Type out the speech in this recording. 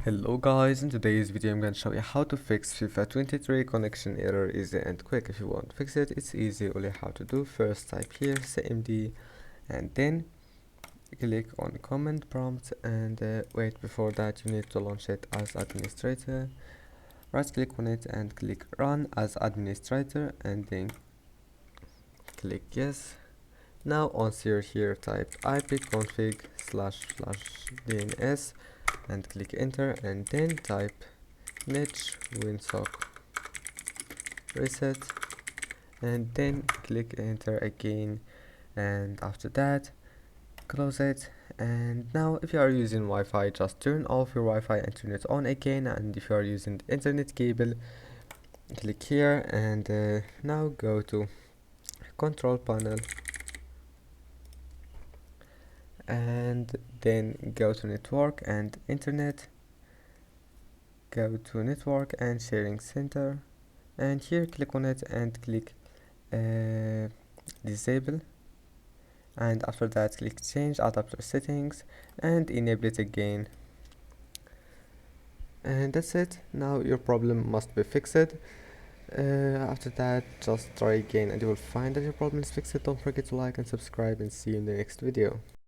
Hello guys, in today's video I'm going to show you how to fix FIFA 23 connection error easy and quick. If you want to fix it, it's easy. Only how to do: first type here cmd and then click on command prompt and wait. Before that you need to launch it as administrator. Right click on it and click run as administrator and then click yes. Now on here type ipconfig//dns and click enter and then type niche winsock reset and then click enter again, and after that close it. And now if you are using Wi-Fi, just turn off your Wi-Fi and turn it on again, and if you are using the internet cable, click here and now go to control panel and then go to network and internet, go to network and sharing center, and here click on it and click disable, and after that click change adapter settings and enable it again, and that's it. Now your problem must be fixed. After that just try again and you will find that your problem is fixed. Don't forget to like and subscribe, and see you in the next video.